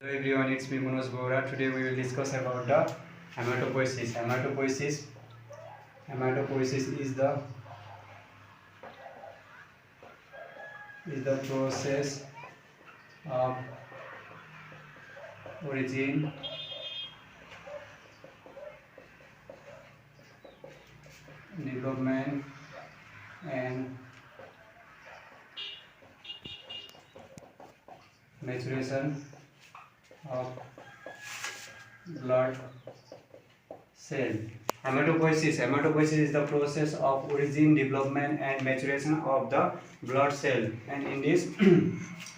Hello everyone, it's me Manoj Bora. Today we will discuss about the hematopoiesis. Hematopoiesis is the process of origin, development and maturation of blood cell. Hematopoiesis is the process of origin, development and maturation of the blood cell. And in this,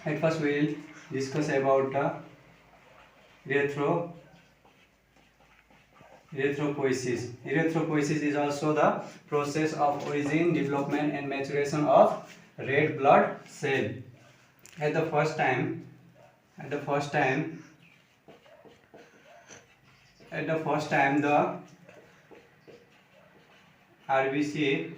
at first we will discuss about the erythropoiesis. Erythropoiesis is also the process of origin, development and maturation of red blood cell. At the first time the RBC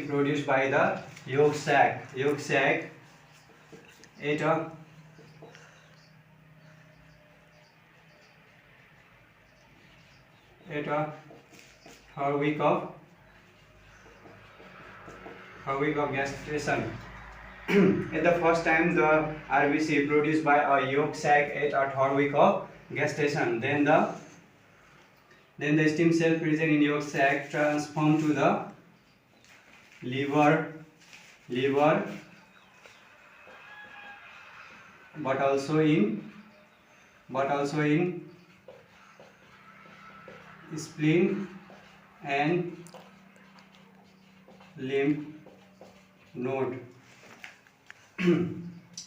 produced by the yolk sac at a third week of gestation. At the first time the RBC produced by a yolk sac at a third week of gestation. Then the stem cell present in yolk sac transform to the liver, but also in spleen and lymph node.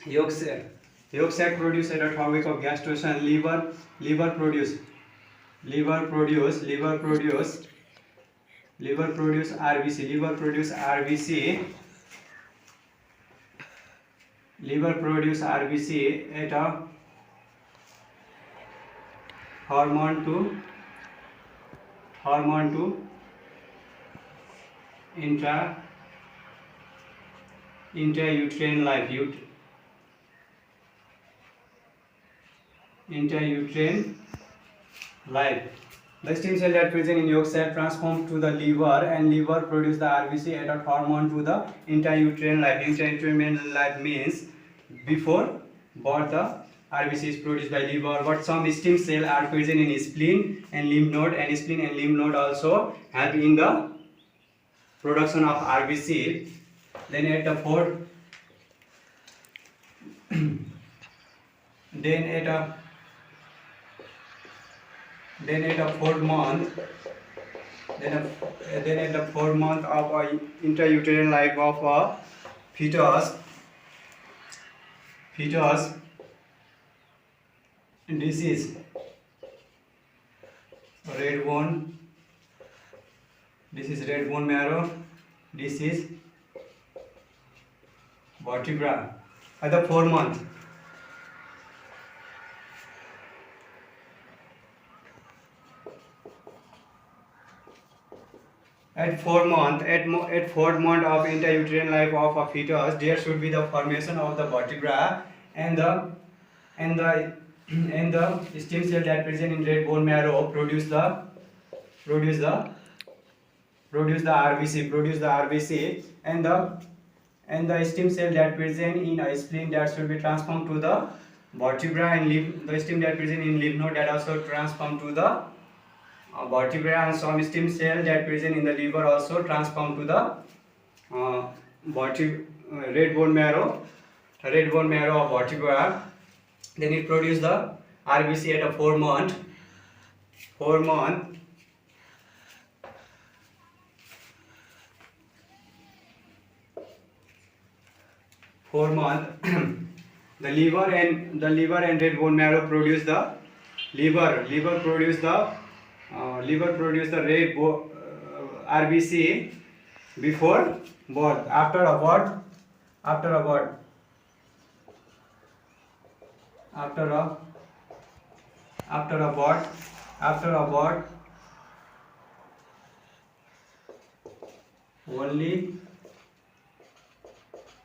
Yolk sac produce at a third week of gestation. Liver produce RBC. Liver produce RBC at a hormone to intrauterine life. The stem cell that present in yolk sac transform to the liver, and liver produce the RBC at a hormone to the intrauterine life. Intrauterine life means before birth the RBC is produced by liver, but some stem cell are present in spleen and lymph node, and spleen and lymph node also help in the production of RBC. Then at the fourth month of intrauterine life of a fetus, this is red bone marrow, this is vertebra. At the 4 month, at 4 month of intrauterine life of a fetus, there should be the formation of the vertebra, and the stem cell that present in red bone marrow produce the RBC, and the stem cell that present in a spleen that should be transformed to the vertebra, and the stem that present in lymph node that also transformed to the vertebra, and some stem cell that present in the liver also transformed to the red bone marrow of vertebra. Then it produce the RBC at a 4 month. The liver and red bone marrow produce the red RBC before birth. After a birth,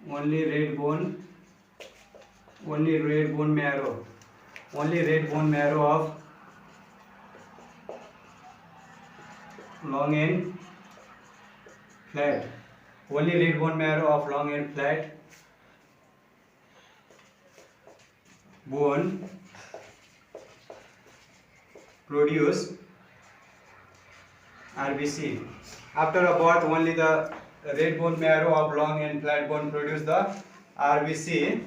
only red bone marrow, only red bone marrow of long and flat, only red bone marrow of long and flat bone produce RBC. After a birth, only the red bone marrow of long and flat bone produce the RBC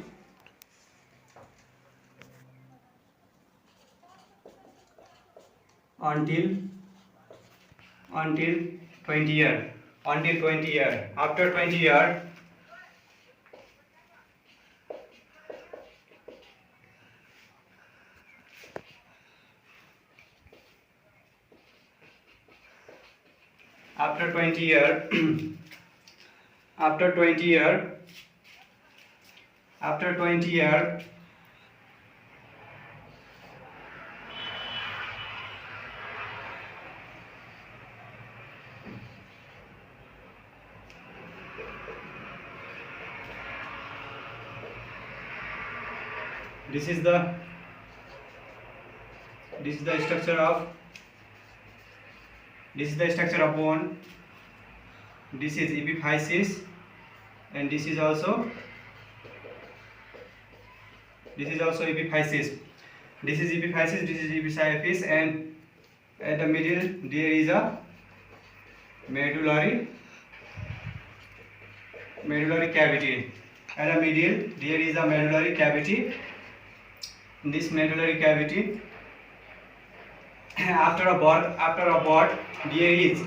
until 20 year. Until 20 year. After 20 year, after 20 year after 20 year after 20 year this is the structure of bone. This is epiphysis, and this is also epiphysis. This is epiphysis, this is epiphysis, and at the middle there is a medullary cavity. At the middle there is a medullary cavity. In this medullary cavity, after a birth, there is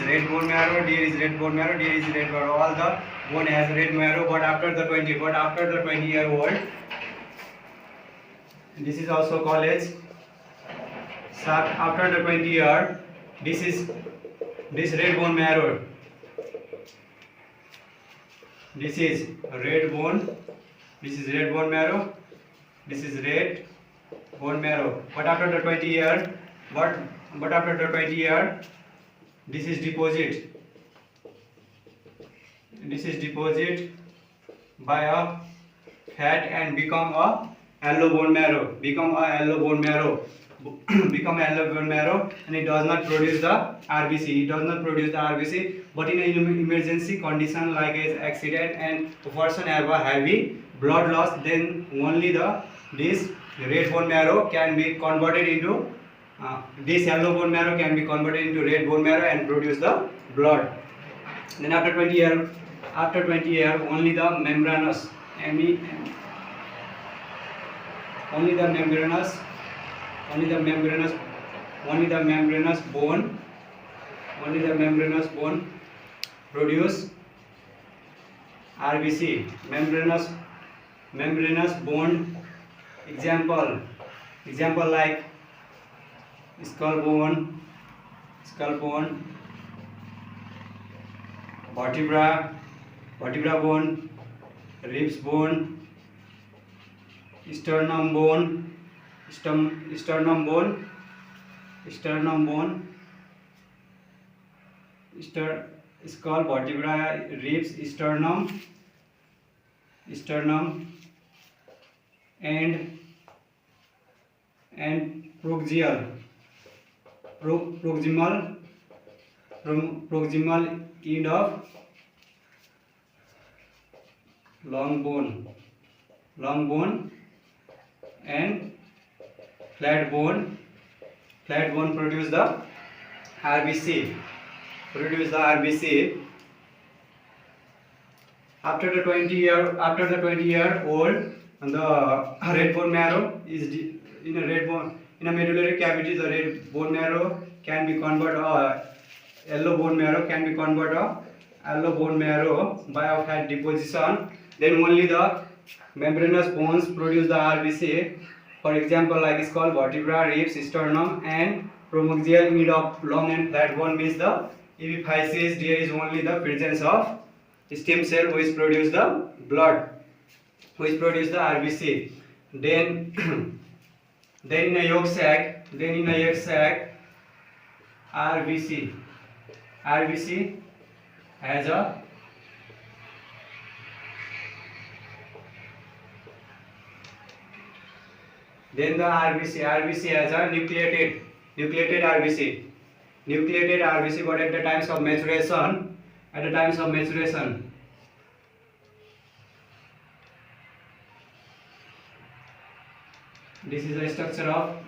red bone marrow, there is red bone marrow. All the bone has red marrow, but after the 20-year old, this is also called as after the 20 year, this red bone marrow. This is red bone marrow. This is red bone marrow. But after the 20 year, this is deposit. This is deposit by a fat and become a yellow bone marrow. And it does not produce the RBC. But in an emergency condition like as accident and the person have a heavy blood loss, then only this red bone marrow can be converted into this yellow bone marrow can be converted into red bone marrow and produce the blood. Then after 20 year, only the membranous bone produce RBC. Membranous bone example like skull bone, vertebra bone, ribs bone, sternum bone, skull, vertebra, ribs, sternum, and proximal end of long bone and flat bone produce the RBC. After the 20 year old, the red bone marrow is in a medullary cavity. The red bone marrow can be converted yellow bone marrow by a fat deposition. Then only the membranous bones produce the RBC. For example, like skull, vertebra, ribs, sternum, and promaxial end of long and flat bone means the epiphysis. There is only the presence of stem cell which produce the blood, which produce the RBC. Then in a yolk sac, RBC has a Then the RBC has a nucleated RBC. Nucleated RBC, but at the times of maturation, this is the structure of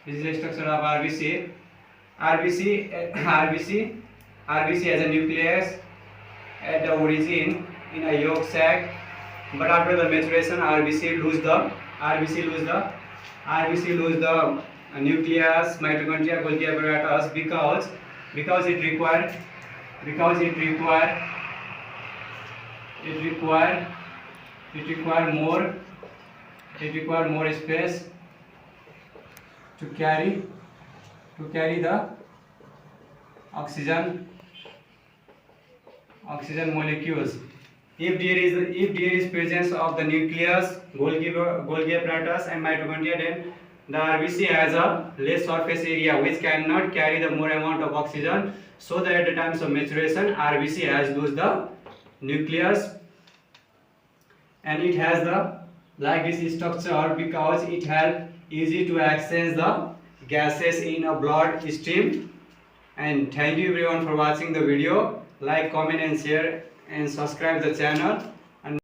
RBC. RBC has a nucleus at the origin in a yolk sac, but after the maturation, RBC lose the nucleus, mitochondria, Golgi apparatus, because it require more space to carry the oxygen molecules. If there is presence of the nucleus, Golgi apparatus and mitochondria, then the RBC has a less surface area which cannot carry the more amount of oxygen, so that at the times of maturation RBC has lose the nucleus, and it has the like this structure because it help easy to access the gases in a blood stream. And thank you everyone for watching the video. Like, comment and share and subscribe the channel.